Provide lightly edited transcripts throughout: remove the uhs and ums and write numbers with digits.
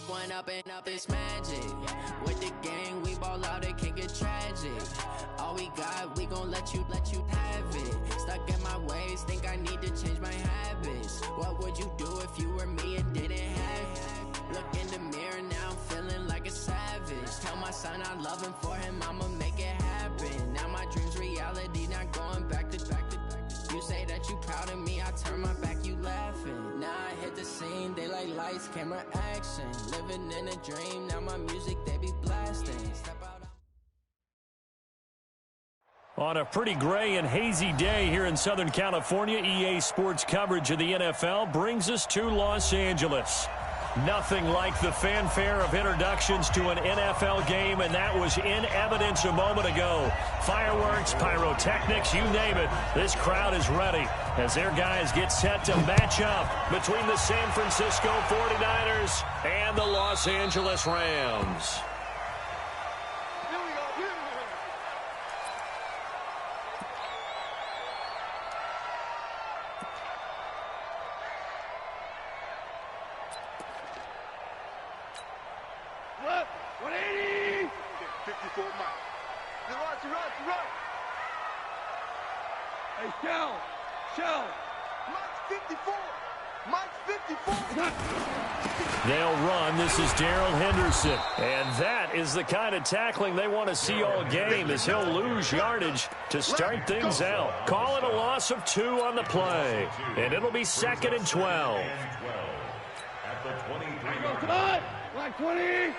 one up and up, it's magic. With the gang, we ball out, it can get tragic. All we got, we gon' let you have it. Stuck in my ways, think I need to change my habits. What would you do if you were me and didn't have it? Look in the mirror, now I'm feeling like a savage. Tell my son I love him, for him I'ma make it happen. Now my dream's reality, not going back to. You say that you proud of me, I turn my back, you laughing. Now I hit the scene, they like lights, camera, action. Living in a dream, now my music, they be blasting. Step out. On a pretty gray and hazy day here in Southern California, EA Sports coverage of the NFL brings us to Los Angeles. Nothing like the fanfare of introductions to an NFL game, and that was in evidence a moment ago. Fireworks, pyrotechnics, you name it. This crowd is ready as their guys get set to match up between the San Francisco 49ers and the Los Angeles Rams. They'll run. This is Darrell Henderson. And that is the kind of tackling they want to see all game, as he'll lose yardage to start things out. Call it a loss of 2 on the play. And it'll be 2nd and 12. At the 23. Like 20.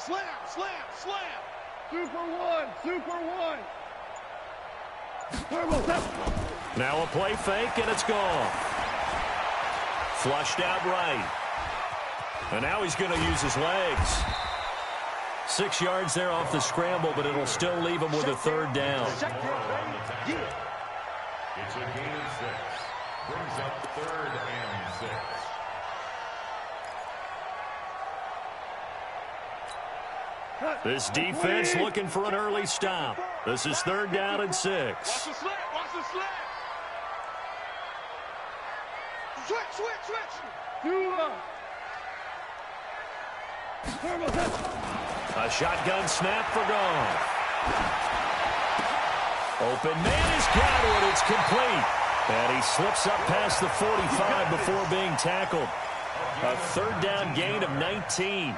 Slam, slam, slam. Super one. Now a play fake, and it's gone. Flushed out right. And now he's going to use his legs. 6 yards there off the scramble, but it'll still leave him with a 3rd down. It's a gain of 6. Brings up 3rd and 6. This defense looking for an early stop. This is 3rd down and 6. Watch the slant, watch the slant. Switch. A shotgun snap for Goff. Open man has got it. It's complete. And he slips up past the 45 before being tackled. A 3rd down gain of 19.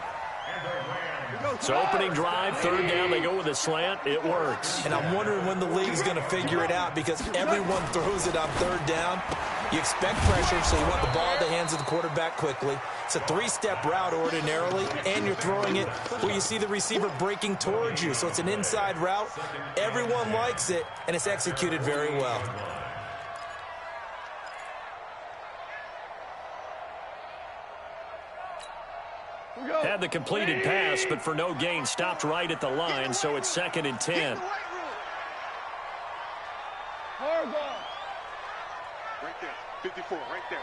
So opening drive, 3rd down, they go with a slant. It works. And I'm wondering when the league's going to figure it out, because everyone throws it on 3rd down. You expect pressure, so you want the ball in the hands of the quarterback quickly. It's a 3-step route ordinarily, and you're throwing it where you see the receiver breaking towards you. So it's an inside route. Everyone likes it, and it's executed very well. Had the completed pass, but for no gain, stopped right at the line, so it's 2nd and 10. Right there, 54, right there.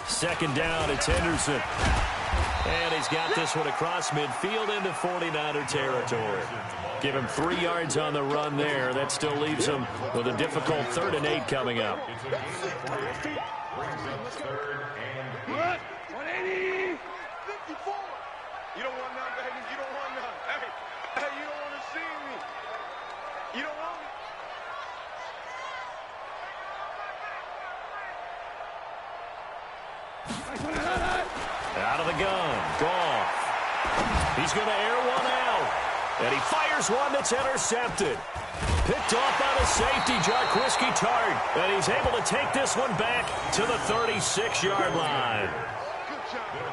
2nd down, it's Henderson. And he's got this one across midfield into 49er territory. Give him 3 yards on the run there. That still leaves him with a difficult 3rd and 8 coming up. Brings up 3rd and 8. 180. 54. You don't want none, baby. You don't want none. Hey, you don't want to see me. You don't want me. Out of the gun. Goff. He's going to air one out. And he fires one that's intercepted. Picked off by the safety, Jarquiski Tart. And he's able to take this one back to the 36-yard line.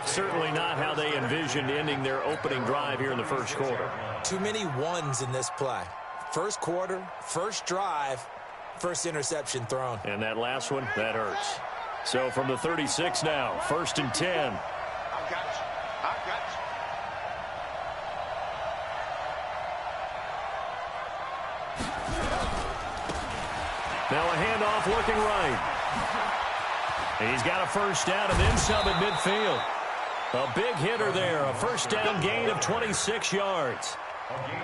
Certainly not how they envisioned ending their opening drive here in the first quarter. Too many ones in this play. First quarter, first drive, first interception thrown. And that last one, that hurts. So from the 36 now, 1st and 10. I got you. I got you. Now a handoff looking right. He's got a 1st down and then some at midfield. A big hitter there, a first down gain of 26 yards.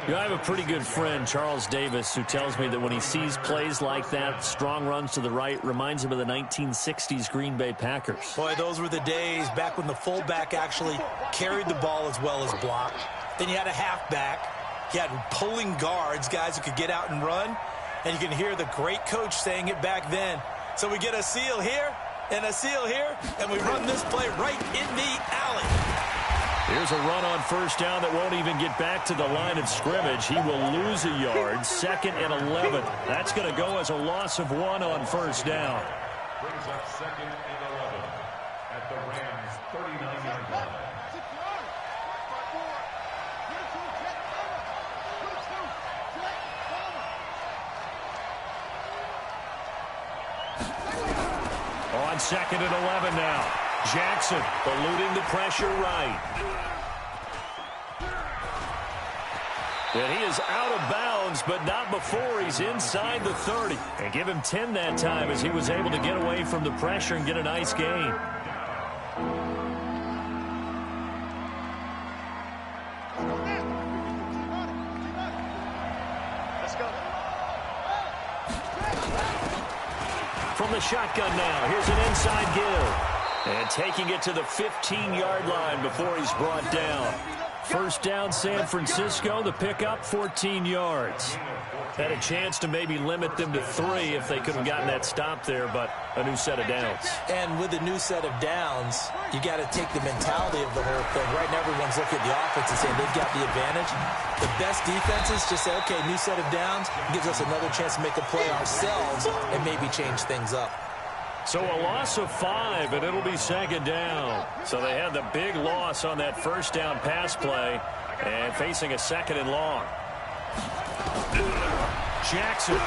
I have a pretty good friend, Charles Davis, who tells me that when he sees plays like that, strong runs to the right, reminds him of the 1960s Green Bay Packers. Boy, those were the days back when the fullback actually carried the ball as well as blocked. Then you had a halfback. You had pulling guards, guys who could get out and run. And you can hear the great coach saying it back then. So we get a seal here and a seal here, and we run this play right in the alley. Here's a run on first down that won't even get back to the line of scrimmage. He will lose a yard, 2nd and 11. That's going to go as a loss of 1 on first down. Brings up 2nd and 11 at the Rams' 39-yard line. On 2nd and 11 now. Jackson eluding the pressure right. And he is out of bounds, but not before he's inside the 30. And give him 10 that time as he was able to get away from the pressure and get a nice gain. Let's go. From the shotgun now, here's an inside give. And taking it to the 15-yard line before he's brought down. First down, San Francisco. The pickup, 14 yards. Had a chance to maybe limit them to 3 if they could have gotten that stop there, but a new set of downs. And with a new set of downs, you got to take the mentality of the whole thing. Right now, everyone's looking at the offense and saying they've got the advantage. The best defenses just say, okay, new set of downs gives us another chance to make a play ourselves and maybe change things up. So a loss of 5, and it'll be 2nd down. So they had the big loss on that first down pass play and facing a 2nd and long. Jackson.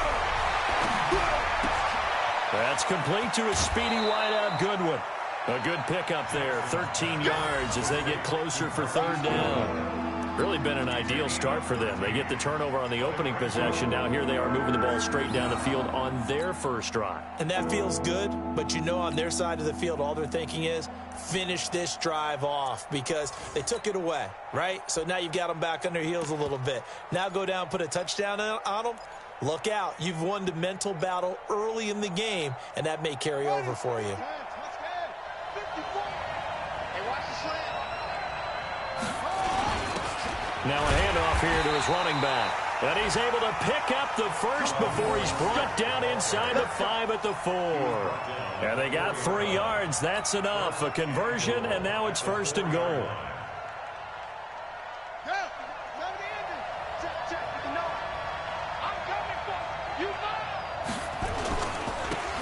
That's complete to a speedy wideout Goodwin. A good pickup there, 13 yards as they get closer for 3rd down. Really been an ideal start for them. They get the turnover on the opening possession. Now here they are moving the ball straight down the field on their first drive. And that feels good, but you know on their side of the field, all they're thinking is finish this drive off because they took it away, right? So now you've got them back on their heels a little bit. Now go down, put a touchdown on them. Look out. You've won the mental battle early in the game, and that may carry over for you. Now a handoff here to his running back. And he's able to pick up the first before he's brought down inside the 5 at the 4. And they got 3 yards. That's enough. A conversion, and now it's 1st and goal.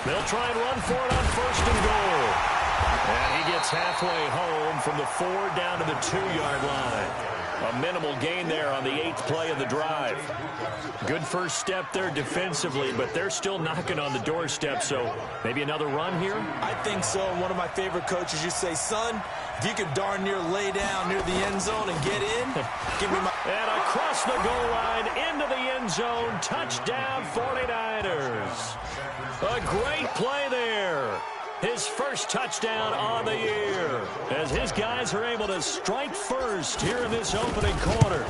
They'll try and run for it on 1st and goal. And he gets halfway home from the 4 down to the 2-yard line. A minimal gain there on the 8th play of the drive. Good first step there defensively, but they're still knocking on the doorstep, so maybe another run here? I think so. One of my favorite coaches used to say, son, if you could darn near lay down near the end zone and get in, give me my... And across the goal line, into the end zone, touchdown 49ers. A great play there. His first touchdown on the year as his guys are able to strike first here in this opening quarter.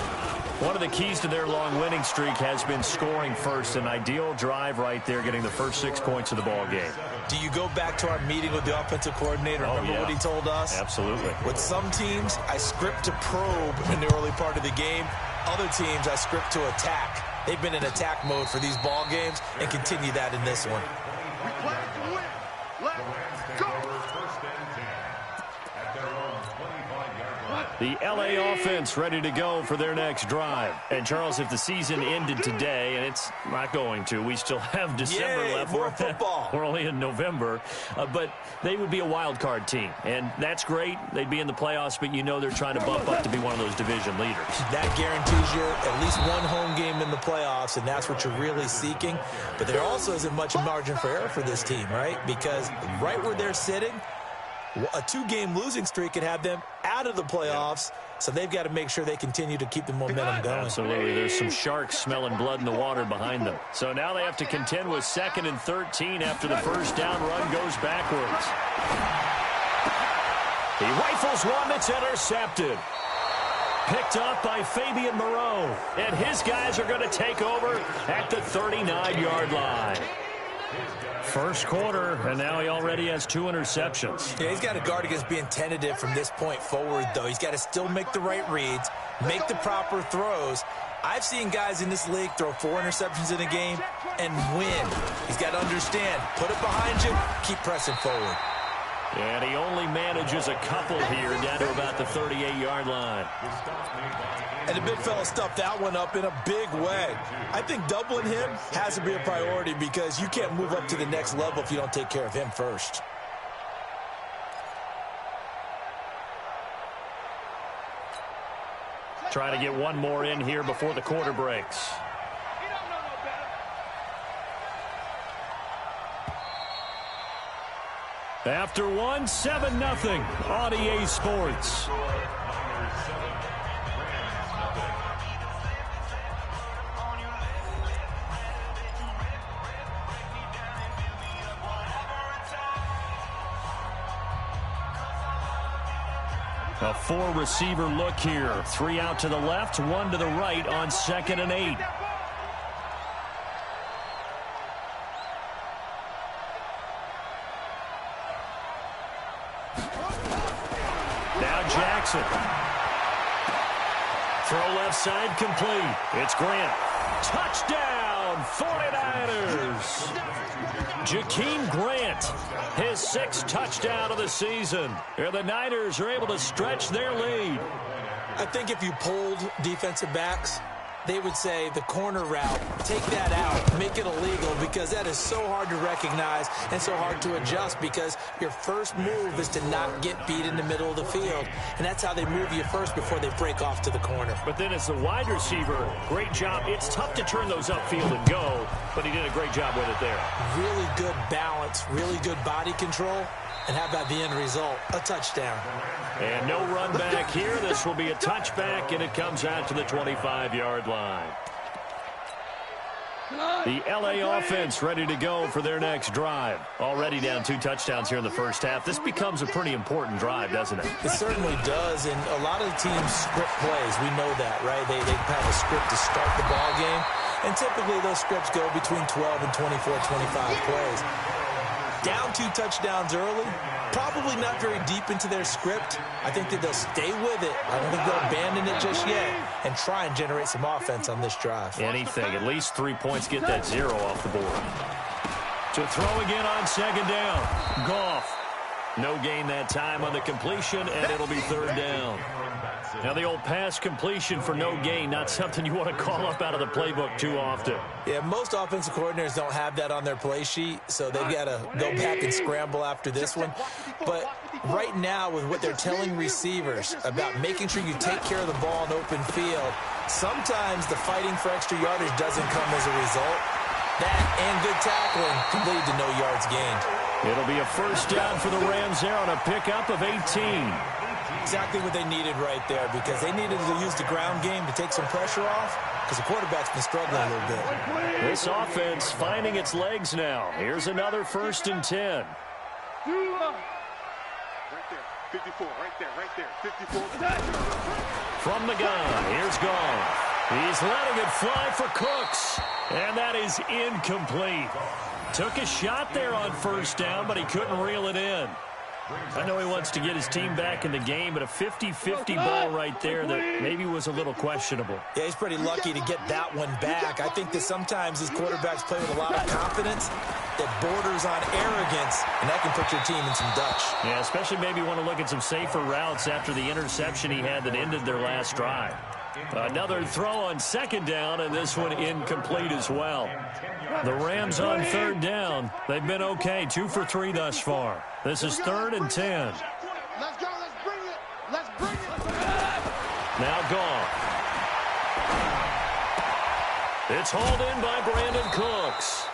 One of the keys to their long winning streak has been scoring first. An ideal drive right there, getting the first 6 points of the ball game. Do you go back to our meeting with the offensive coordinator? Remember what he told us? Absolutely. With some teams, I script to probe in the early part of the game. Other teams, I script to attack. They've been in attack mode for these ball games and continue that in this one. We play to win. Let's go. The LA offense ready to go for their next drive. And, Charles, if the season ended today, and it's not going to, we still have December left. More football. We're only in November. But they would be a wild card team. And that's great. They'd be in the playoffs, but you know they're trying to bump up to be one of those division leaders. That guarantees you at least one home game in the playoffs, and that's what you're really seeking. But there also isn't much margin for error for this team, right? Because right where they're sitting, a 2-game losing streak could have them out of the playoffs, so they've got to make sure they continue to keep the momentum going. Absolutely. There's some sharks smelling blood in the water behind them. So now they have to contend with 2nd and 13 after the first down run goes backwards. He rifles one that's intercepted. Picked up by Fabian Moreau. And his guys are going to take over at the 39-yard line. First quarter, and now he already has 2 interceptions. Yeah, he's got to guard against being tentative from this point forward, though. He's got to still make the right reads, make the proper throws. I've seen guys in this league throw 4 interceptions in a game and win. He's got to understand, put it behind you, keep pressing forward. And he only manages a couple here down to about the 38-yard line. And the big fella stuffed that one up in a big way. I think doubling him has to be a priority because you can't move up to the next level if you don't take care of him first. Try to get one more in here before the quarter breaks. After one, 7-0 on EA Sports. A 4-receiver look here. 3 out to the left, 1 to the right on 2nd and 8. Jackson. Throw left side complete. It's Grant. Touchdown, 49ers. Jakeem Grant, his 6th touchdown of the season. And the Niners are able to stretch their lead. I think if you polled defensive backs, they would say the corner route, take that out, make it illegal, because that is so hard to recognize and so hard to adjust because your first move is to not get beat in the middle of the field. And that's how they move you first before they break off to the corner. But then as the wide receiver, great job. It's tough to turn those upfield and go, but he did a great job with it there. Really good balance, really good body control. And how about the end result? A touchdown. And no run back here. This will be a touchback, and it comes out to the 25-yard line. The L.A. offense ready to go for their next drive. Already down 2 touchdowns here in the first half. This becomes a pretty important drive, doesn't it? It certainly does, and a lot of the teams script plays. We know that, right? They have a script to start the ball game, and typically those scripts go between 12 and 24, 25 plays. Down 2 touchdowns early, probably not very deep into their script. I think that they'll stay with it. I don't think they'll abandon it just yet and try and generate some offense on this drive. Anything. At least 3 points, get that 0 off the board. To throw again on 2nd down. Goff. No gain that time on the completion, and it'll be 3rd down. Now the old pass completion for no gain, not something you want to call up out of the playbook too often. Yeah, most offensive coordinators don't have that on their play sheet, so they've got to go back and scramble after this one. But right now, with what they're telling receivers about making sure you take care of the ball in open field, sometimes the fighting for extra yardage doesn't come as a result. That and good tackling can lead to no yards gained. It'll be a 1st down for the Rams there on a pickup of 18. Exactly what they needed right there, because they needed to use the ground game to take some pressure off because the quarterback's been struggling a little bit. This offense finding its legs now. Here's another 1st and 10. Right there, 54, right there, 54. From the gun, here's Goff. He's letting it fly for Cooks, and that is incomplete. Took a shot there on 1st down, but he couldn't reel it in. I know he wants to get his team back in the game, but a 50-50 ball right there that maybe was a little questionable. Yeah, he's pretty lucky to get that one back. I think that sometimes his quarterbacks play with a lot of confidence that borders on arrogance, and that can put your team in some Dutch. Yeah, especially maybe want to look at some safer routes after the interception he had that ended their last drive. Another throw on 2nd down, and this one incomplete as well. The Rams on 3rd down. They've been okay, 2 for 3 thus far. This is 3rd and 10. Let's go, let's bring it, let's bring it. Now Goff. It's hauled in by Brandon Cooks.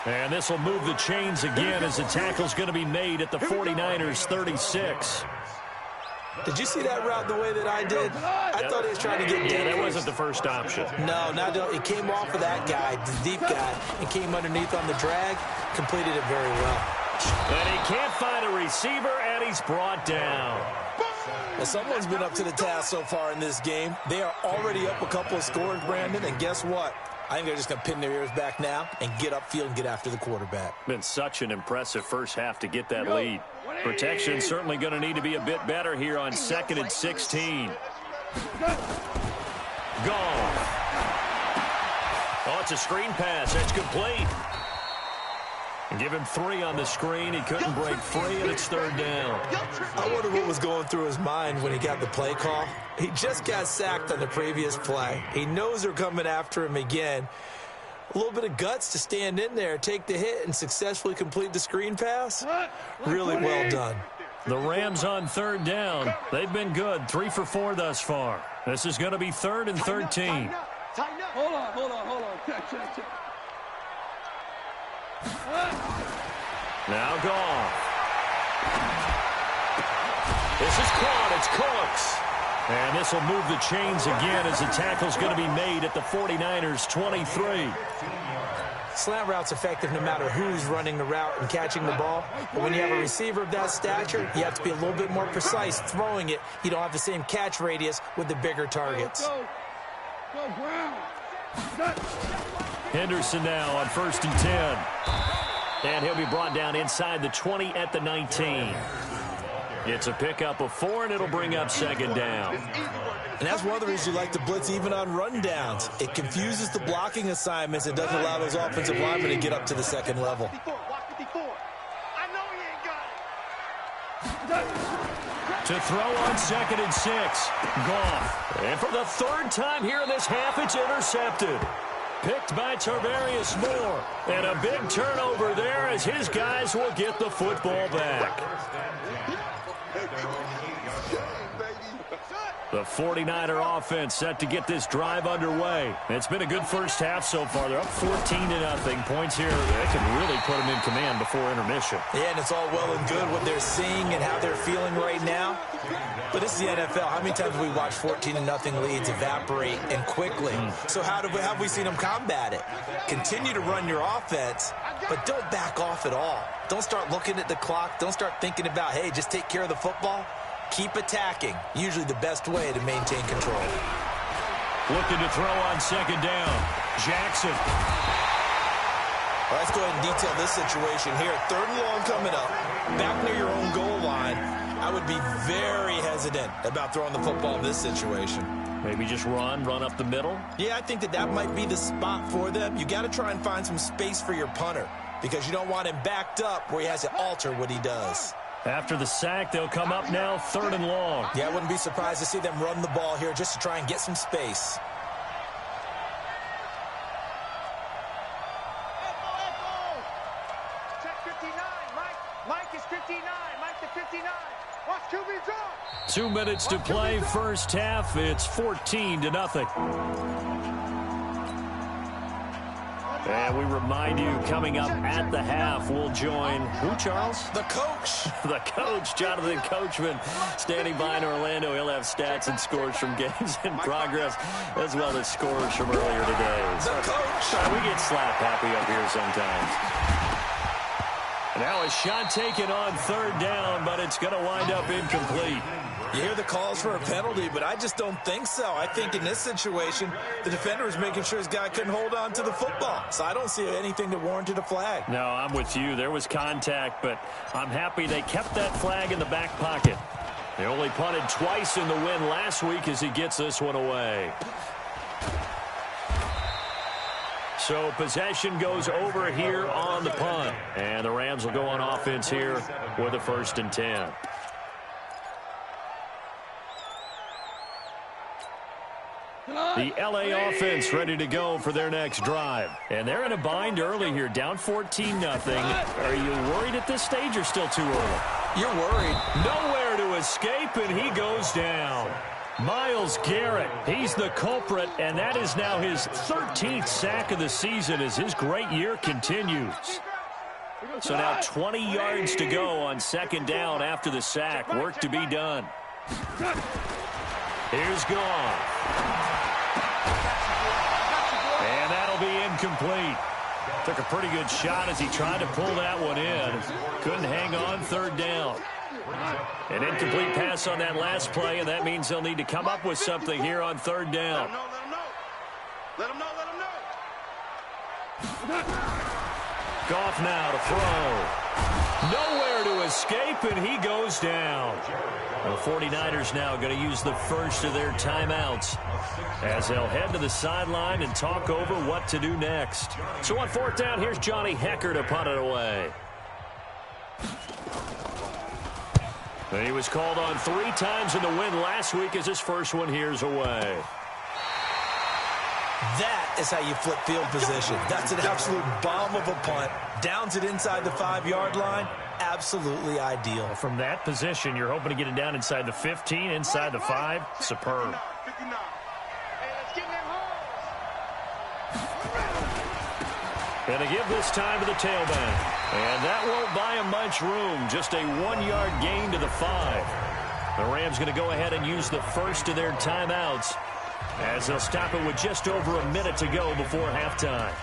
And this will move the chains again as the tackle's going to be made at the 49ers 36. Did you see that route the way that I did? I thought he was trying to get deep. Yeah, that wasn't the first option. No, it came off of that guy, the deep guy, and came underneath on the drag, completed it very well. And he can't find a receiver, and he's brought down. Well, someone's been up to the task so far in this game. They are already up a couple of scores, Brandon, and guess what? I think they're just going to pin their ears back now and get upfield and get after the quarterback. Been such an impressive first half to get that lead. Protection certainly going to need to be a bit better here on 2nd and 16. Gone. Oh, it's a screen pass. That's complete. And give him 3 on the screen. He couldn't break free, and it's 3rd down. I wonder what was going through his mind when he got the play call. He just got sacked on the previous play. He knows they're coming after him again. A little bit of guts to stand in there, take the hit, and successfully complete the screen pass. Really well done. The Rams on 3rd down. They've been good, 3 for 4 thus far. This is going to be 3rd and 13. Hold on. Check. Now gone. This is caught. It's Cooks. And this will move the chains again as the tackle's going to be made at the 49ers' 23. Slant route's effective no matter who's running the route and catching the ball. But when you have a receiver of that stature, you have to be a little bit more precise throwing it. You don't have the same catch radius with the bigger targets. Go, Brown. Henderson now on 1st and 10. And he'll be brought down inside the 20 at the 19. It's a pickup of 4, and it'll bring up 2nd down. And that's one of the reasons you like to blitz even on rundowns. It confuses the blocking assignments. It doesn't allow those offensive linemen to get up to the 2nd level. To throw on 2nd and 6. Goff. And for the 3rd time here in this half, it's intercepted. Picked by Tarvarius Moore. And a big turnover there as his guys will get the football back. The 49er offense set to get this drive underway. It's been a good first half so far. They're up 14-0. Points here, they can really put them in command before intermission. Yeah, and it's all well and good what they're seeing and how they're feeling right now. But this is the NFL. How many times have we watched 14-0 leads evaporate and quickly? So how have we seen them combat it? Continue to run your offense, but don't back off at all. Don't start looking at the clock. Don't start thinking about, hey, just take care of the football. Keep attacking. Usually the best way to maintain control. Looking to throw on 2nd down. Jackson. All right, let's go ahead and detail this situation here. 3rd and long coming up. Back near your own goal line. I would be very hesitant about throwing the football in this situation. Maybe just run up the middle? Yeah, I think that might be the spot for them. You got to try and find some space for your punter because you don't want him backed up where he has to alter what he does. After the sack, they'll come up now 3rd and long. Yeah, I wouldn't be surprised to see them run the ball here just to try and get some space. Check 59. Mike is 59. Mike to 59. Watch QB's on. 2 minutes to play. First half, it's 14-0. And we remind you, coming up at the half, we'll join who, Charles? The coach. The coach, Jonathan Coachman, standing by in Orlando. He'll have stats and scores from games in progress, as well as scores from earlier today. The coach. We get slap happy up here sometimes. Now a shot taken on 3rd down, but it's going to wind up incomplete. You hear the calls for a penalty, but I just don't think so. I think in this situation, the defender was making sure his guy couldn't hold on to the football. So I don't see anything that warranted a flag. No, I'm with you. There was contact, but I'm happy they kept that flag in the back pocket. They only punted twice in the win last week as he gets this one away. So possession goes over here on the punt. And the Rams will go on offense here with a 1st and 10. The L.A. offense ready to go for their next drive. And they're in a bind early here, down 14-0. Are you worried at this stage or still too early? You're worried. Nowhere to escape, and he goes down. Myles Garrett, he's the culprit, and that is now his 13th sack of the season as his great year continues. So now 20 yards to go on 2nd down after the sack. Work to be done. Here's Goff. And that'll be incomplete. Took a pretty good shot as he tried to pull that one in. Couldn't hang on 3rd down. An incomplete pass on that last play, and that means they'll need to come up with something here on third down. Let him know. Goff now to throw. Nowhere to escape, and he goes down. The 49ers now going to use the first of their timeouts as they'll head to the sideline and talk over what to do next. So on fourth down, here's Johnny Hecker to punt it away. And he was called on 3 times in the win last week as his first one here's away. That is how you flip field position. That's an absolute bomb of a punt. Downs it inside the 5-yard line. Absolutely ideal. From that position, you're hoping to get it down inside the 15, inside the 5. Superb. And they give this time to the tailback. And that won't buy him much room. Just a 1-yard gain to the 5. The Rams going to go ahead and use the first of their timeouts as they'll stop it with just over a minute to go before halftime.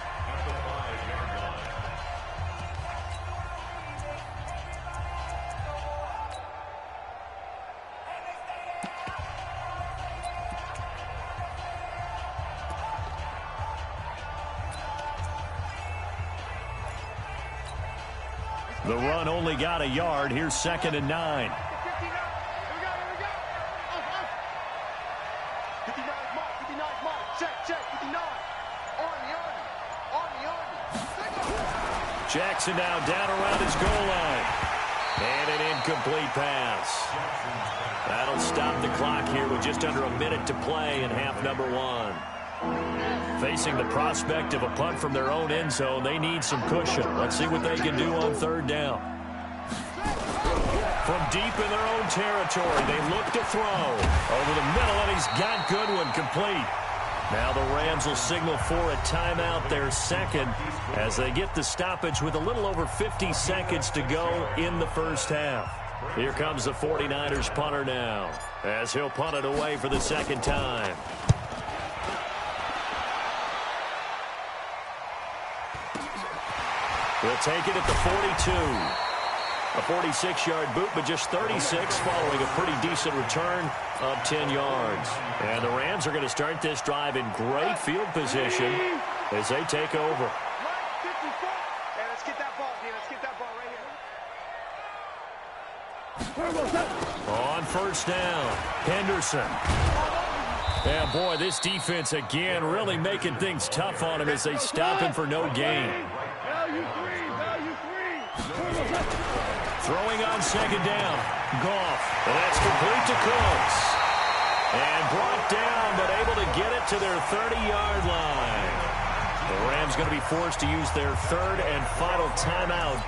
The run only got a yard. Here's 2nd and 9. Jackson now down around his goal line. And an incomplete pass. That'll stop the clock here with just under a minute to play in half number 1. Facing the prospect of a punt from their own end zone, they need some cushion. Let's see what they can do on third down. From deep in their own territory, they look to throw. Over the middle, and he's got Goodwin complete. Now the Rams will signal for a timeout, their second, as they get the stoppage with a little over 50 seconds to go in the first half. Here comes the 49ers punter now, as he'll punt it away for the second time. We'll take it at the 42. A 46-yard boot, but just 36 following a pretty decent return of 10 yards. And the Rams are going to start this drive in great field position as they take over. Let's get that ball here. Let's get that ball right here. On first down, Henderson. Yeah, boy, this defense again really making things tough on him as they stop him for no gain. Throwing on second down, Goff. And that's complete to Cooks. And brought down, but able to get it to their 30-yard line. The Rams going to be forced to use their third and final timeout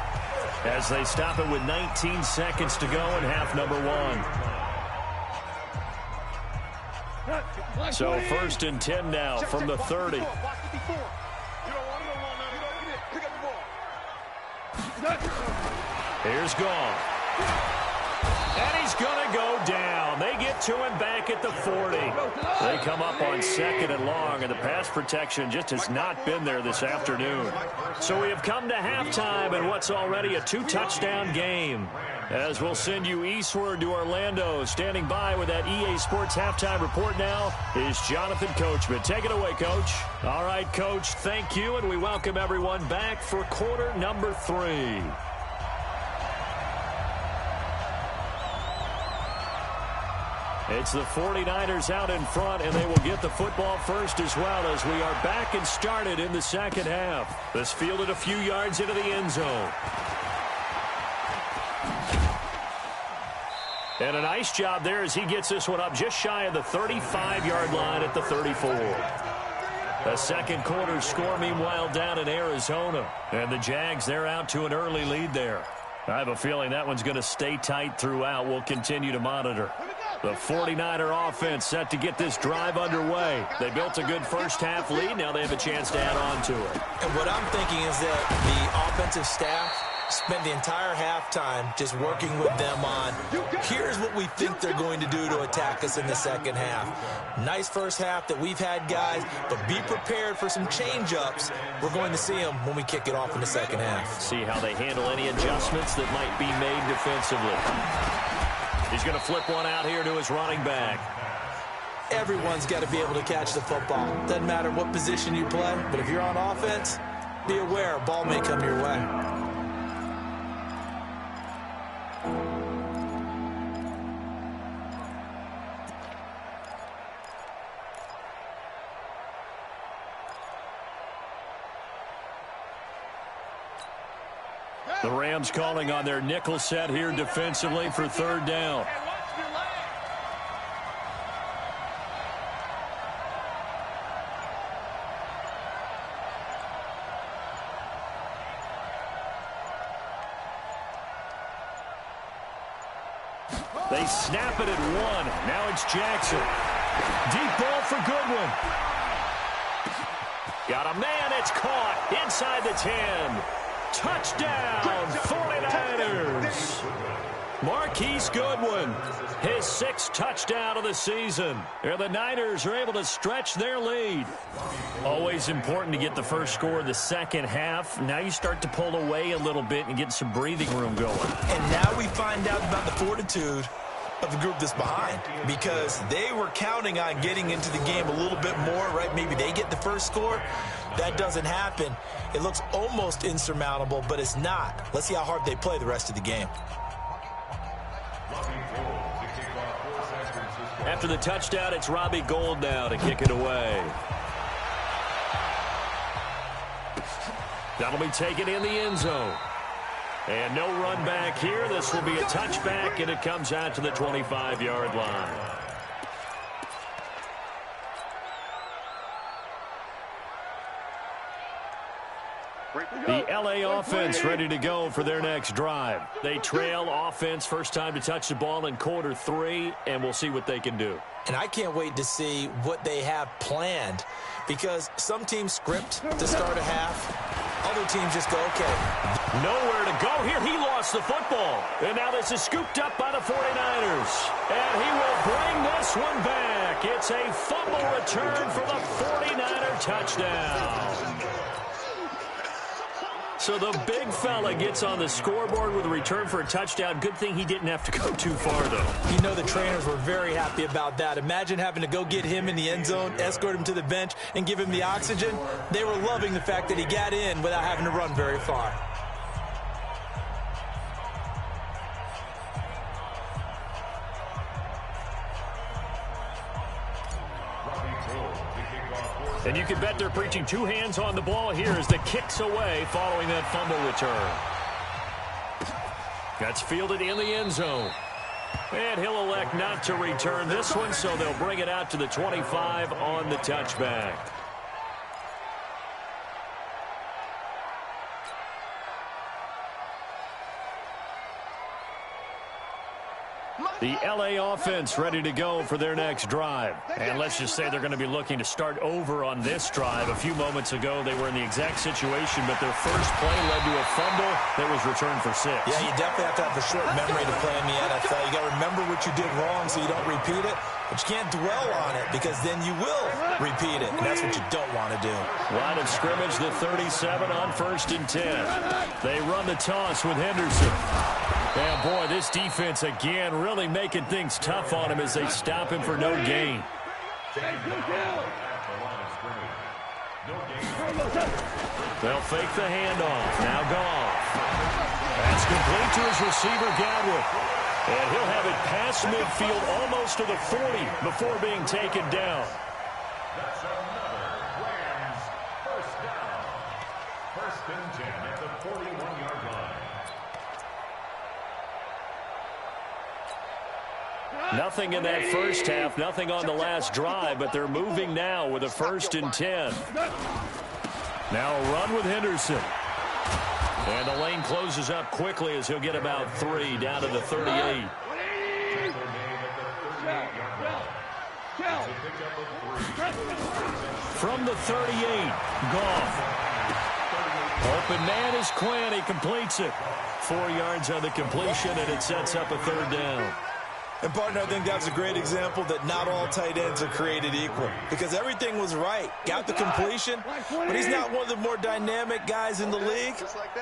as they stop it with 19 seconds to go in half number 1. So 1st and 10 now from the 30. Here's Goff. And he's going to go down. They get to him back at the 40. They come up on 2nd and long, and the pass protection just has not been there this afternoon. So we have come to halftime in what's already a 2-touchdown game. As we'll send you eastward to Orlando. Standing by with that EA Sports halftime report now is Jonathan Coachman. Take it away, Coach. All right, Coach, thank you, and we welcome everyone back for quarter number 3. It's the 49ers out in front, and they will get the football first as well as we are back and started in the second half. This fielded a few yards into the end zone. And a nice job there as he gets this one up just shy of the 35-yard line at the 34. The second quarter score, meanwhile, down in Arizona. And the Jags, they're out to an early lead there. I have a feeling that one's going to stay tight throughout. We'll continue to monitor. The 49er offense set to get this drive underway. They built a good first half lead. Now they have a chance to add on to it. And what I'm thinking is that the offensive staff spent the entire halftime just working with them on, here's what we think they're going to do to attack us in the second half. Nice first half that we've had, guys, but be prepared for some change-ups. We're going to see them when we kick it off in the second half. See how they handle any adjustments that might be made defensively. He's going to flip one out here to his running back. Everyone's got to be able to catch the football. Doesn't matter what position you play, but if you're on offense, be aware a ball may come your way. The Rams calling on their nickel set here defensively for third down. They snap it at one. Now it's Jackson. Deep ball for Goodwin. Got a man. It's caught inside the 10. Touchdown, 49ers. Marquise Goodwin, his 6th touchdown of the season. The Niners are able to stretch their lead. Always important to get the first score of the second half. Now you start to pull away a little bit and get some breathing room going. And now we find out about the fortitude of the group that's behind, because they were counting on getting into the game a little bit more, right? Maybe they get the first score. That doesn't happen. It looks almost insurmountable, but it's not. Let's see how hard they play the rest of the game. After the touchdown, it's Robbie Gould now to kick it away. That'll be taken in the end zone. And no run back here. This will be a touchback, and it comes out to the 25-yard line. The LA offense ready to go for their next drive. They trail offense, first time to touch the ball in quarter 3, and we'll see what they can do. And I can't wait to see what they have planned, because some teams script to start a half. Other teams just go, okay. Nowhere to go here. He lost the football. And now this is scooped up by the 49ers. And he will bring this one back. It's a fumble return for the 49er touchdown. So the big fella gets on the scoreboard with a return for a touchdown. Good thing he didn't have to go too far, though. You know the trainers were very happy about that. Imagine having to go get him in the end zone, escort him to the bench, and give him the oxygen. They were loving the fact that he got in without having to run very far. And you can bet they're preaching 2 hands on the ball here as the kick's away following that fumble return. That's fielded in the end zone. And he'll elect not to return this one, so they'll bring it out to the 25 on the touchback. The LA offense ready to go for their next drive. And let's just say they're going to be looking to start over on this drive. A few moments ago, they were in the exact situation, but their first play led to a fumble that was returned for 6. Yeah, you definitely have to have a short memory to play in the NFL. You got to remember what you did wrong so you don't repeat it. But you can't dwell on it, because then you will repeat it, and that's what you don't want to do. Line of scrimmage, the 37 on 1st and 10. They run the toss with Henderson. And, boy, this defense, again, really making things tough on him as they stop him for no gain. They'll fake the handoff. Now Goff. That's complete to his receiver, Godwin. And he'll have it past midfield almost to the 40 before being taken down. That's another Rams first down. 1st and 10 at the 41-yard line. Nothing in that first half, nothing on the last drive, but they're moving now with a 1st and 10. Now a run with Henderson. And the lane closes up quickly as he'll get about 3 down to the 38. From the 38, Goff. Open man is Quinn. He completes it. 4 yards on the completion, and it sets up a third down. And, partner, I think that's a great example that not all tight ends are created equal because everything was right. Got the completion, but he's not one of the more dynamic guys in the league.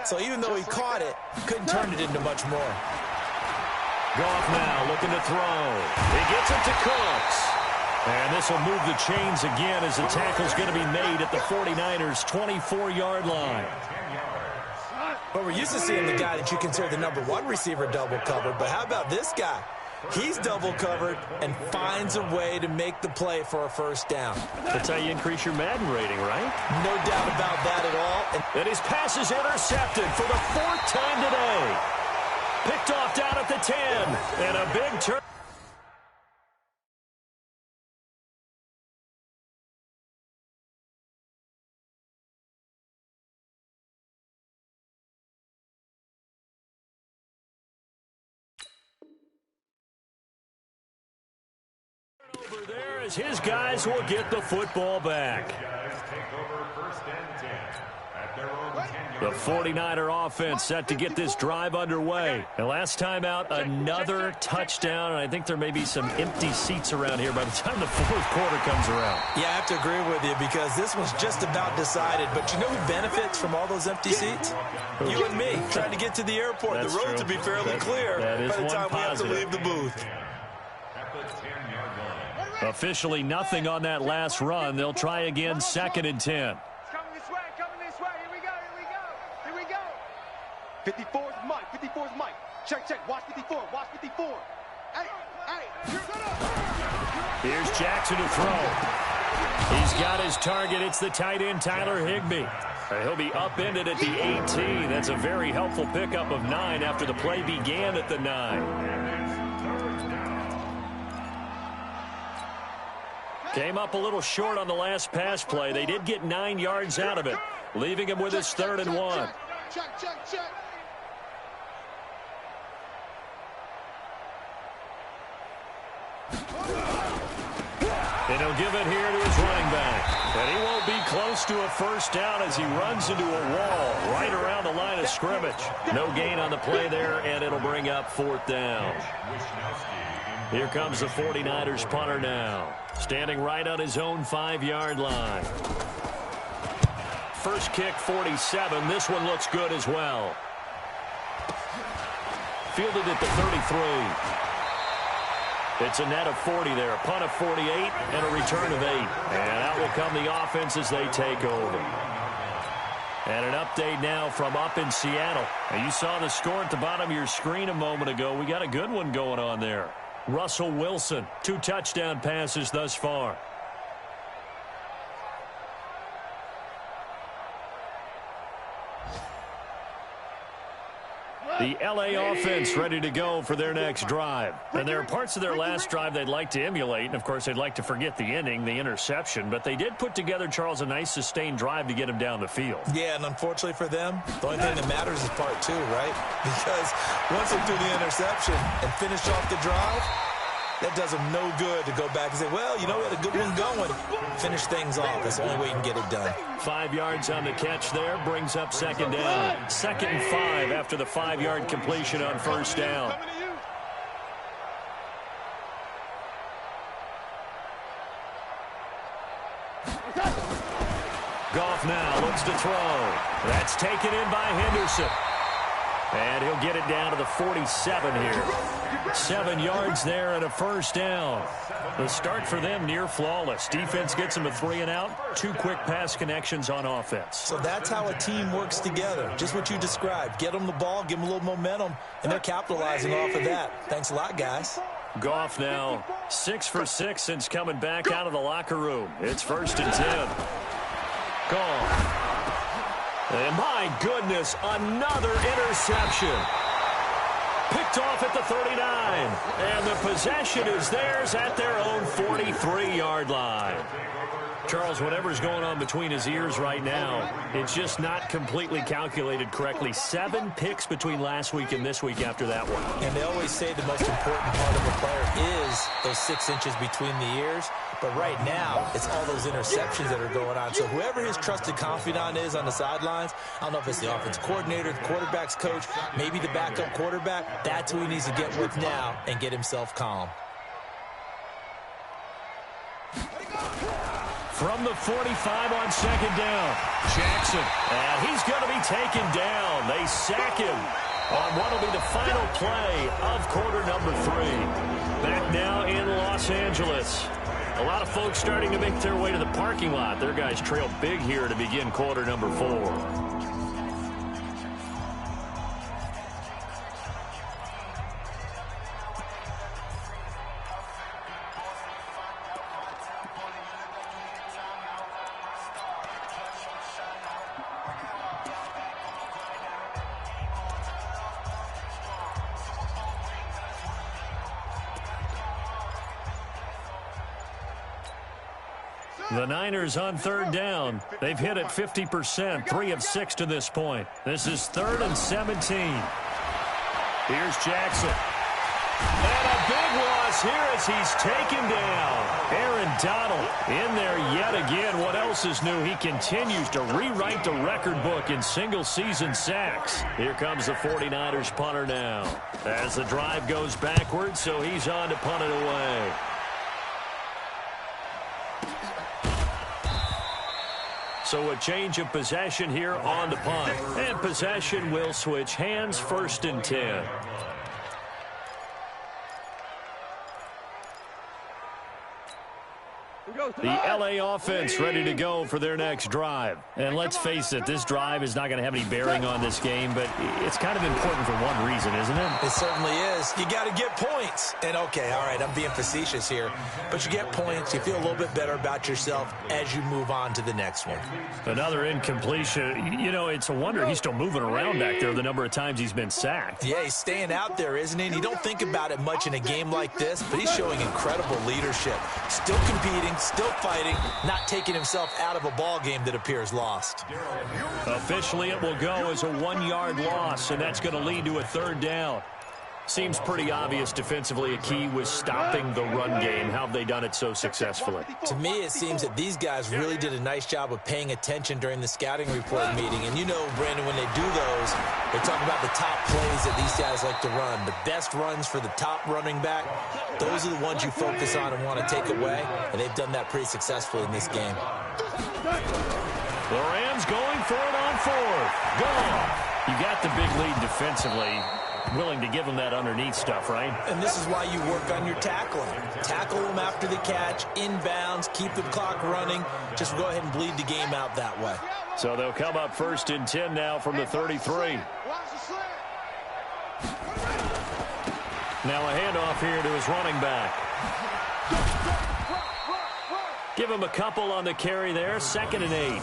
So even though he caught it, couldn't turn it into much more. Goff now looking to throw. He gets it to Cooks. And this will move the chains again as the tackle's going to be made at the 49ers' 24-yard line. But we're used to seeing the guy that you consider the number 1 receiver double covered. But how about this guy? He's double covered and finds a way to make the play for a first down. That's how you increase your Madden rating, right? No doubt about that at all. And his pass is intercepted for the 4th time today. Picked off down at the 10. And a big turn. Over there as his guys will get the football back. The 49er offense set to get this drive underway. And last time out, another touchdown. And I think there may be some empty seats around here by the time the 4th quarter comes around. Yeah, I have to agree with you because this one's just about decided. But you know who benefits from all those empty seats? You and me, trying to get to the airport. That's the roads true. will be fairly clear by the time we have to leave the booth. Officially nothing on that last run. They'll try again, 2nd and 10. Coming this way, here we go. 54's Mike, 54's Mike. Check, watch 54, watch 54. Hey. Here's Jackson to throw. He's got his target. It's the tight end, Tyler Higbee. He'll be upended at the 18. That's a very helpful pickup of 9 after the play began at the 9. Came up a little short on the last pass play. They did get 9 yards out of it, leaving him with his 3rd and 1. Check. And he'll give it here to his running back. And he won't be close to a first down as he runs into a wall right around the line of scrimmage. No gain on the play there, and it'll bring up 4th down. Here comes the 49ers punter now. Standing right on his own 5-yard line. First kick, 47. This one looks good as well. Fielded at the 33. It's a net of 40 there. A punt of 48 and a return of 8. And out will come the offense as they take over. And an update now from up in Seattle. And you saw the score at the bottom of your screen a moment ago. We got a good one going on there. Russell Wilson, 2 touchdown passes thus far. The LA offense ready to go for their next drive. And there are parts of their last drive they'd like to emulate. And, of course, they'd like to forget the ending, the interception. But they did put together, Charles, a nice sustained drive to get him down the field. Yeah, and unfortunately for them, the only thing that matters is part 2, right? Because once they do the interception and finish off the drive, that does them no good to go back and say, well, you know, we had a good one going. Finish things off. That's the only way you can get it done. 5 yards on the catch there. Brings up 2nd down. 2nd and 5 after the 5-yard completion on first down. Goff now looks to throw. That's taken in by Henderson. And he'll get it down to the 47 here. 7 yards there and a first down. The start for them near flawless. Defense gets them a 3 and out. 2 quick pass connections on offense. So that's how a team works together. Just what you described. Get them the ball, give them a little momentum, and they're capitalizing off of that. Thanks a lot, guys. Goff now 6 for 6 since coming back out of the locker room. It's 1st and 10. Goff. And my goodness, another interception. Picked off at the 39. And the possession is theirs at their own 43-yard line. Charles, whatever's going on between his ears right now, it's just not completely calculated correctly. 7 picks between last week and this week after that one. And they always say the most important part of a player is those 6 inches between the ears. But right now, it's all those interceptions that are going on. So whoever his trusted confidant is on the sidelines, I don't know if it's the offense coordinator, the quarterback's coach, maybe the backup quarterback, that's who he needs to get with now and get himself calm. From the 45 on second down, Jackson. And he's going to be taken down. They sack him on what will be the final play of quarter number 3. Back now in Los Angeles. A lot of folks starting to make their way to the parking lot. Their guys trail big here to begin quarter number 4. The Niners on third down. They've hit it 50%, 3 of 6 to this point. This is 3rd and 17. Here's Jackson. And a big loss here as he's taken down. Aaron Donald in there yet again. What else is new? He continues to rewrite the record book in single-season sacks. Here comes the 49ers punter now. As the drive goes backwards, so he's on to punt it away. So a change of possession here on the punt. And possession will switch hands, 1st and 10. The L.A. offense ready to go for their next drive. And let's face it, this drive is not going to have any bearing on this game, but it's kind of important for one reason, isn't it? It certainly is. You got to get points. And, okay, all right, I'm being facetious here, but you get points. You feel a little bit better about yourself as you move on to the next one. Another incompletion. You know, it's a wonder he's still moving around back there the number of times he's been sacked. Yeah, he's staying out there, isn't he? And you don't think about it much in a game like this, but he's showing incredible leadership. Still competing, still fighting, not taking himself out of a ball game that appears lost. Officially, it will go as a 1-yard loss, and that's going to lead to a 3rd down. Seems pretty obvious defensively a key was stopping the run game. How have they done it so successfully? To me, it seems that these guys really did a nice job of paying attention during the scouting report meeting. And you know, Brandon, when they do those, they talk about the top plays that these guys like to run. The best runs for the top running back, those are the ones you focus on and want to take away. And they've done that pretty successfully in this game. The Rams going for it on 4th. Gone. You got the big lead defensively. Willing to give them that underneath stuff, right? And this is why you work on your tackling. Tackle them after the catch, inbounds, keep the clock running. Just go ahead and bleed the game out that way. So they'll come up 1st and 10 now from the 33. Now a handoff here to his running back. Give him a couple on the carry there. 2nd and 8.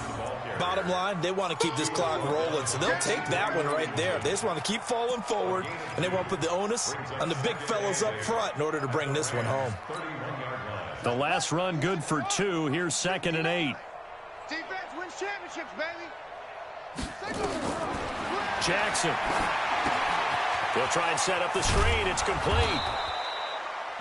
Bottom line, they want to keep this clock rolling, so they'll take that one right there. They just want to keep falling forward, and they want to put the onus on the big fellas up front in order to bring this one home. The last run good for 2. Here's 2nd and 8. Defense wins championships, baby. Jackson. They'll try and set up the screen. It's complete.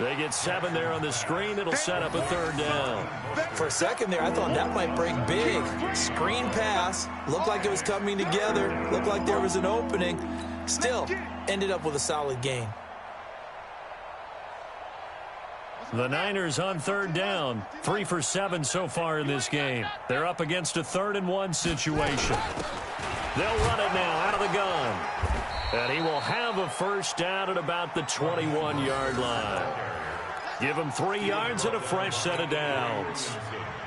They get 7 there on the screen. It'll set up a 3rd down. For a second there, I thought that might break big. Screen pass. Looked like it was coming together. Looked like there was an opening. Still, ended up with a solid gain. The Niners on 3rd down. 3 for 7 so far in this game. They're up against a 3rd and 1 situation. They'll run it now out of the gun. And he will have a 1st down at about the 21-yard line. Give him 3 yards and a fresh set of downs.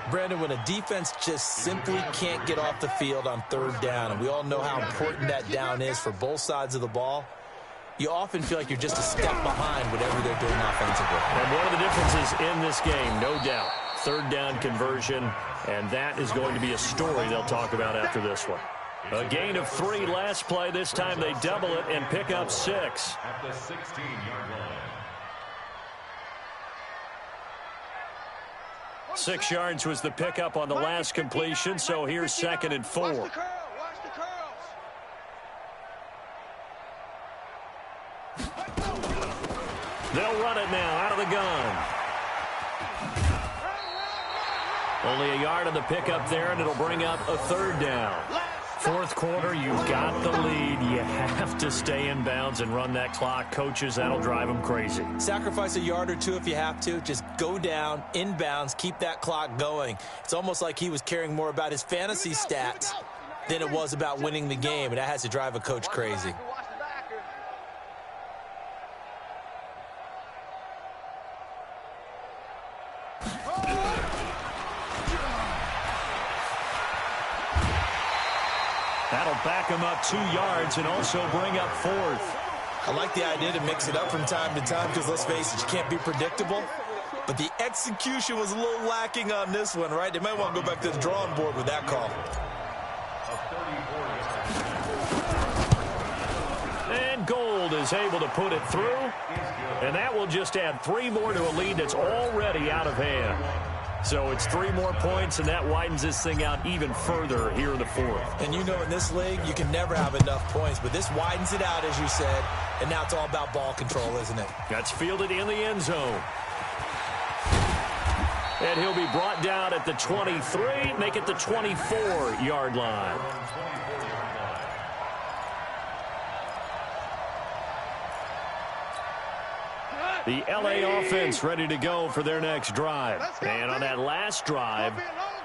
Brandon, when a defense just simply can't get off the field on 3rd down, and we all know how important that down is for both sides of the ball, you often feel like you're just a step behind whatever they're doing offensively. And one of the differences in this game, no doubt, 3rd down conversion, and that is going to be a story they'll talk about after this one. A gain of 3 last play. This time they double it and pick up 6. At the 16-yard line. 6 yards was the pickup on the last completion, so here's 2nd and 4. Watch the curls. They'll run it now out of the gun. Only a yard on the pickup there, and it'll bring up a 3rd down. 4th quarter, you've got the lead. You have to stay in bounds and run that clock. Coaches, that'll drive them crazy. Sacrifice a yard or 2 if you have to. Just go down, in bounds, keep that clock going. It's almost like he was caring more about his fantasy stats than it was about winning the game, and that has to drive a coach crazy. That'll back him up 2 yards and also bring up 4th. I like the idea to mix it up from time to time because, let's face it, you can't be predictable. But the execution was a little lacking on this one, right? They might want to go back to the drawing board with that call. And Gold is able to put it through. And that will just add 3 more to a lead that's already out of hand. So it's 3 more points, and that widens this thing out even further here in the 4th. And you know, in this league, you can never have enough points, but this widens it out, as you said, and now it's all about ball control, isn't it? That's fielded in the end zone. And he'll be brought down at the 23, make it the 24-yard line. The L.A. offense ready to go for their next drive. And on that last drive,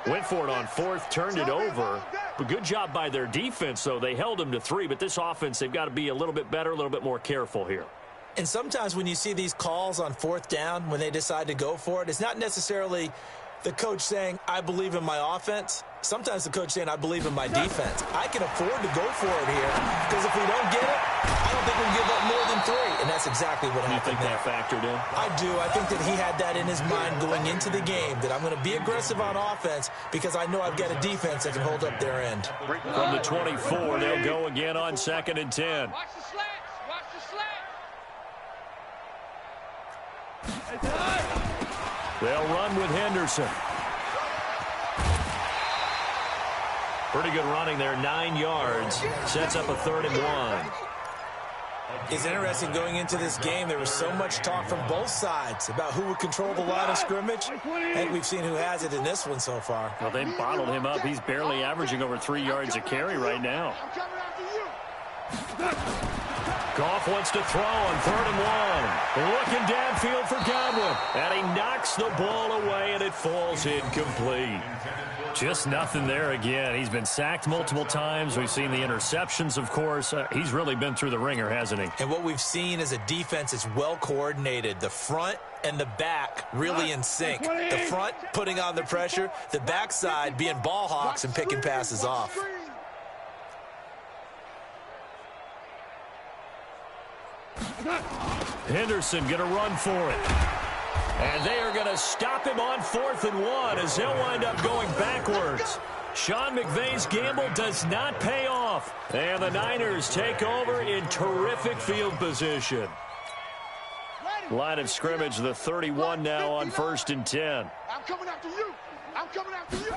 went for it on 4th, turned it over. But good job by their defense, though. They held them to 3, but this offense, they've got to be a little bit better, a little bit more careful here. And sometimes when you see these calls on 4th down, when they decide to go for it, it's not necessarily the coach saying, I believe in my offense. Sometimes the coach saying, I believe in my defense. I can afford to go for it here because if we don't get it, I don't think we'll give up more than 3. And that's exactly what happened there. You think that factored in? I do. I think that he had that in his mind going into the game, that I'm going to be aggressive on offense because I know I've got a defense that can hold up their end. From the 24, they'll go again on 2nd and 10. Watch the slats. Watch the slats. They'll run with Henderson. Pretty good running there, 9 yards. Sets up a 3rd and 1. It's interesting going into this game. There was so much talk from both sides about who would control the line of scrimmage. And we've seen who has it in this one so far. Well, they bottled him up. He's barely averaging over 3 yards a carry right now. Goff wants to throw on 3rd and 1. Looking downfield for Godwin. And he knocks the ball away, and it falls incomplete. Just nothing there again. He's been sacked multiple times. We've seen the interceptions, of course. He's really been through the ringer, hasn't he? And what we've seen is a defense that's well coordinated. The front and the back really in sync. The front putting on the pressure. The backside being ball hawks and picking passes off. Henderson going to run for it. And they are going to stop him on 4th and 1 as they'll wind up going backwards. Sean McVay's gamble does not pay off. And the Niners take over in terrific field position. Line of scrimmage, the 31 now on 1st and 10. I'm coming after you. I'm coming after you.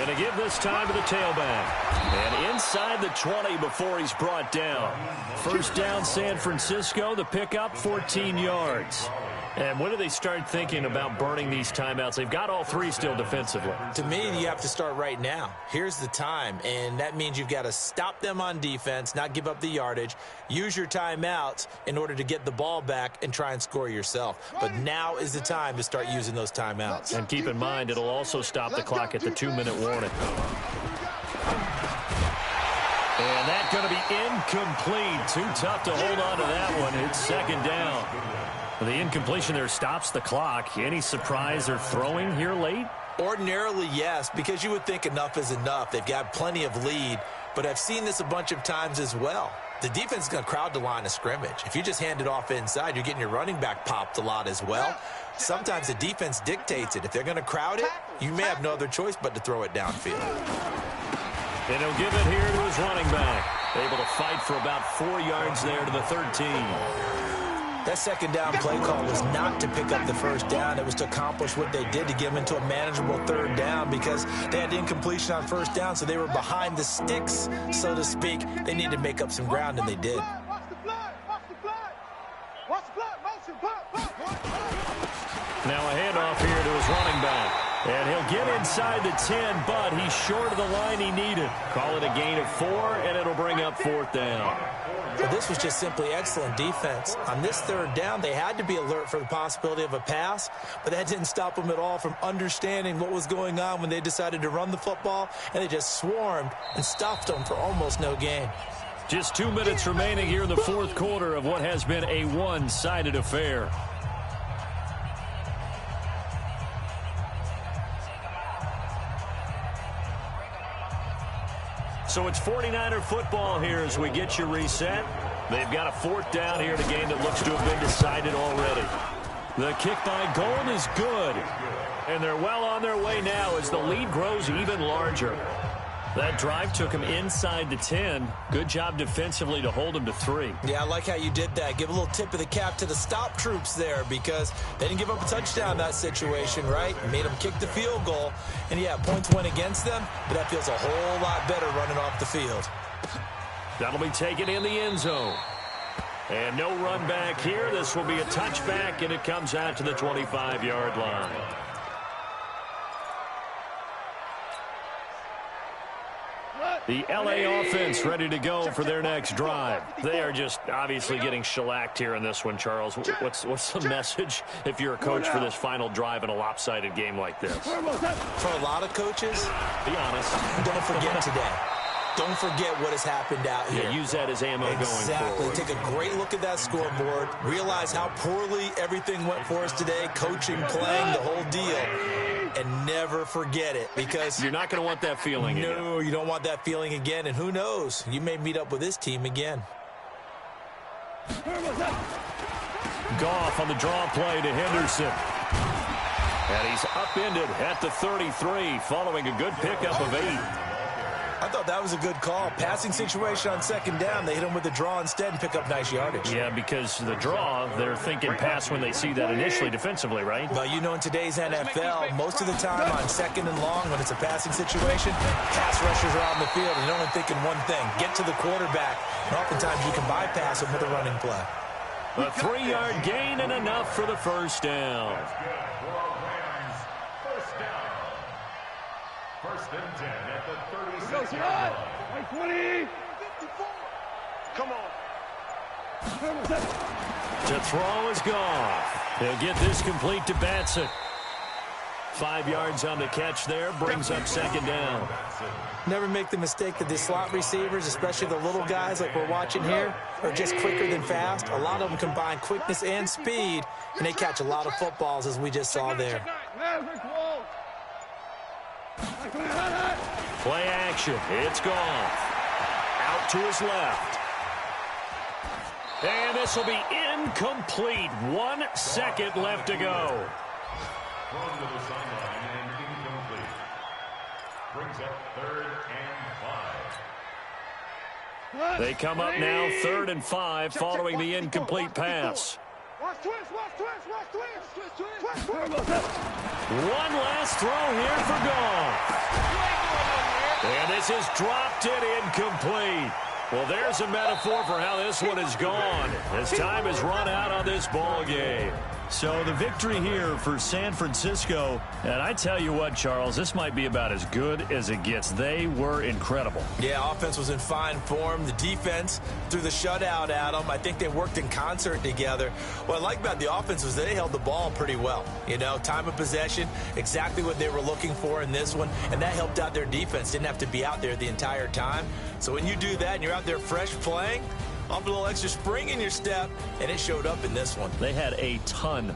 And to give this time to the tailback. And inside the 20 before he's brought down. 1st down, San Francisco. The pickup, 14 yards. And when do they start thinking about burning these timeouts? They've got all 3 still defensively. To me, you have to start right now. Here's the time, and that means you've got to stop them on defense, not give up the yardage, use your timeouts in order to get the ball back and try and score yourself. But now is the time to start using those timeouts. And keep in mind, it'll also stop the clock at the 2-minute warning. And that's going to be incomplete. Too tough to hold on to that one. It's 2nd down. The incompletion there stops the clock. Any surprise they're throwing here late? Ordinarily, yes, because you would think enough is enough. They've got plenty of lead, but I've seen this a bunch of times as well. The defense is going to crowd the line of scrimmage. If you just hand it off inside, you're getting your running back popped a lot as well. Sometimes the defense dictates it. If they're going to crowd it, you may have no other choice but to throw it downfield. And he'll give it here to his running back. Able to fight for about 4 yards there to the 13. That second down play call was not to pick up the first down. It was to accomplish what they did, to get them into a manageable third down, because they had incompletion on first down, so they were behind the sticks, so to speak. They needed to make up some ground, and they did. Watch the blood. Watch the blood. Watch the blood. Motion. Blood. Now a handoff here to his running back. And he'll get inside the 10, but he's short of the line he needed. Call it a gain of 4, and it'll bring up fourth down. Well, this was just simply excellent defense. On this third down, they had to be alert for the possibility of a pass, but that didn't stop them at all from understanding what was going on when they decided to run the football, and they just swarmed and stuffed them for almost no gain. Just 2 minutes remaining here in the fourth quarter of what has been a one-sided affair. So it's 49er football here as we get you reset. They've got a fourth down here in a game that looks to have been decided already. The kick by Gold is good. And they're well on their way now as the lead grows even larger. That drive took him inside the 10. Good job defensively to hold him to 3. Yeah, I like how you did that. Give a little tip of the cap to the stop troops there, because they didn't give up a touchdown in that situation, right? Made them kick the field goal. And, yeah, points went against them, but that feels a whole lot better running off the field. That'll be taken in the end zone. And no run back here. This will be a touchback, and it comes out to the 25-yard line. The LA offense ready to go for their next drive. They are just obviously getting shellacked here in this one, Charles. What's the message if you're a coach for this final drive in a lopsided game like this? For a lot of coaches, be honest, don't forget today. Don't forget what has happened out here. Yeah, use that as ammo going forward. Take a great look at that scoreboard. Realize how poorly everything went for us today. Coaching, playing, the whole deal. And never forget it, because you're not going to want that feeling again. No, you don't want that feeling again. And who knows? You may meet up with this team again. Goff on the draw play to Henderson. And he's upended at the 33 following a good pickup of 8. I thought that was a good call. Passing situation on second down. They hit him with the draw instead and pick up nice yardage. Yeah, because the draw, they're thinking pass when they see that initially defensively, right? Well, you know, in today's NFL, most of the time on second and long, when it's a passing situation, pass rushers are out in the field and they're only thinking one thing: get to the quarterback. And oftentimes you can bypass him with a running play. A 3-yard gain and enough for the first down. First and 10 at the 36-yard line. 20. 54. Come on. To throw is Goff. He'll get this complete to Batson. 5 yards on the catch there. Brings up second down. Never make the mistake that the slot receivers, especially the little guys like we're watching here, are just quicker than fast. A lot of them combine quickness and speed, and they catch a lot of footballs, as we just saw there. Play action. It's Goff. Out to his left. And this will be incomplete. 1 second left to go. Thrown to the sideline and incomplete. Brings up 3rd and 5. They come up now 3rd and 5 following the incomplete pass. Watch twist, watch twist, watch twist. Twist. One last throw here for Goff. And this is dropped it incomplete. Well, there's a metaphor for how this one is gone as time has run out on this ball game. So the victory here for San Francisco, and I tell you what, Charles, this might be about as good as it gets. They were incredible. Yeah, offense was in fine form. The defense threw the shutout at them. I think they worked in concert together. What I like about the offense was they held the ball pretty well. You know, time of possession, exactly what they were looking for in this one, and that helped out their defense. Didn't have to be out there the entire time. So when you do that and you're out there fresh playing, off a little extra spring in your step, and it showed up in this one. They had a ton